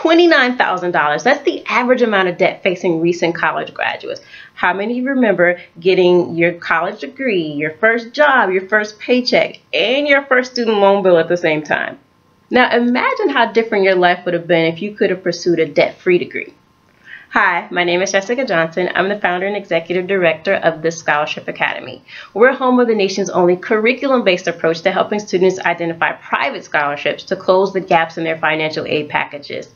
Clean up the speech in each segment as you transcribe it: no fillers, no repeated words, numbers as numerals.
$29,000. That's the average amount of debt facing recent college graduates. How many of you remember getting your college degree, your first job, your first paycheck, and your first student loan bill at the same time? Now imagine how different your life would have been if you could have pursued a debt-free degree. Hi, my name is Jessica Johnson. I'm the founder and executive director of the Scholarship Academy. We're home of the nation's only curriculum-based approach to helping students identify private scholarships to close the gaps in their financial aid packages.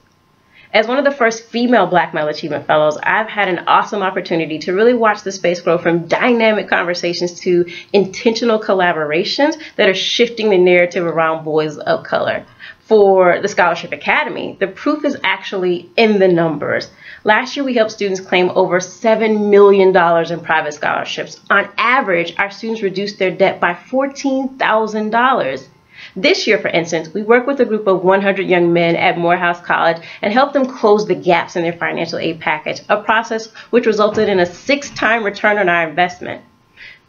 As one of the first female Black Male Achievement Fellows, I've had an awesome opportunity to really watch the space grow from dynamic conversations to intentional collaborations that are shifting the narrative around boys of color. For the Scholarship Academy, the proof is actually in the numbers. Last year, we helped students claim over $7 million in private scholarships. On average, our students reduced their debt by $14,000. This year, for instance, we worked with a group of 100 young men at Morehouse College and helped them close the gaps in their financial aid package, a process which resulted in a 6-time return on our investment.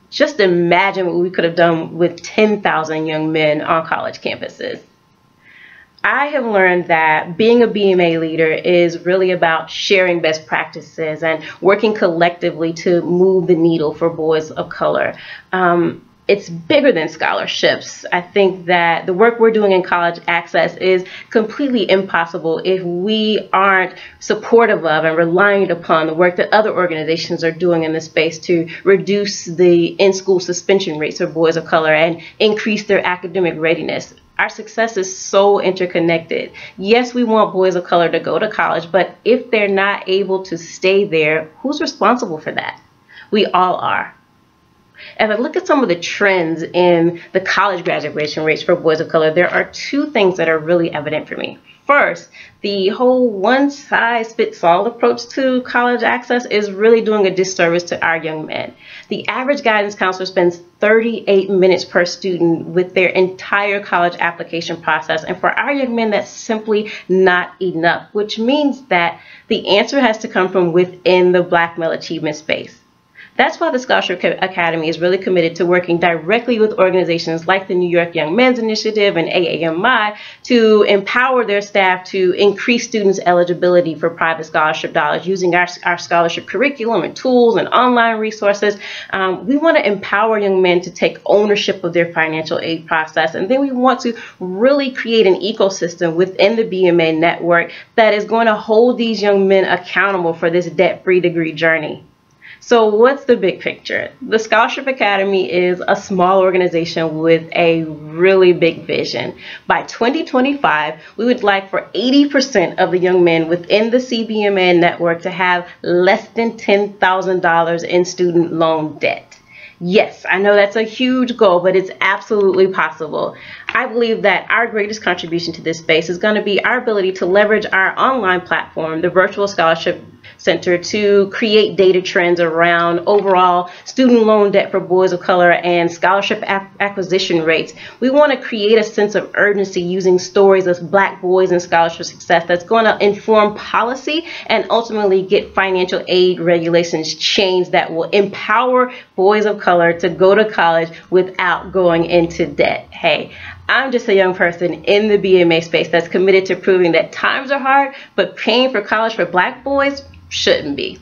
Just imagine what we could have done with 10,000 young men on college campuses. I have learned that being a BMA leader is really about sharing best practices and working collectively to move the needle for boys of color. It's bigger than scholarships. I think that the work we're doing in college access is completely impossible if we aren't supportive of and reliant upon the work that other organizations are doing in this space to reduce the in-school suspension rates for boys of color and increase their academic readiness. Our success is so interconnected. Yes, we want boys of color to go to college, but if they're not able to stay there, who's responsible for that? We all are. As I look at some of the trends in the college graduation rates for boys of color, there are 2 things that are really evident for me. First, the whole one-size-fits-all approach to college access is really doing a disservice to our young men. The average guidance counselor spends 38 minutes per student with their entire college application process, and for our young men, that's simply not enough, which means that the answer has to come from within the Black male achievement space. That's why the Scholarship Academy is really committed to working directly with organizations like the New York Young Men's Initiative and AAMI to empower their staff to increase students' eligibility for private scholarship dollars using our scholarship curriculum and tools and online resources. We want to empower young men to take ownership of their financial aid process, and then we want to really create an ecosystem within the BMA network that is going to hold these young men accountable for this debt-free degree journey. So what's the big picture? The Scholarship Academy is a small organization with a really big vision. By 2025, we would like for 80% of the young men within the CBMA network to have less than $10,000 in student loan debt. Yes, I know that's a huge goal, but it's absolutely possible. I believe that our greatest contribution to this space is going to be our ability to leverage our online platform, the Virtual Scholarship Center, to create data trends around overall student loan debt for boys of color and scholarship acquisition rates. We want to create a sense of urgency using stories of Black boys and scholarship success that's going to inform policy and ultimately get financial aid regulations changed that will empower boys of color to go to college without going into debt. Hey, I'm just a young person in the BMA space that's committed to proving that times are hard, but paying for college for Black boys shouldn't be.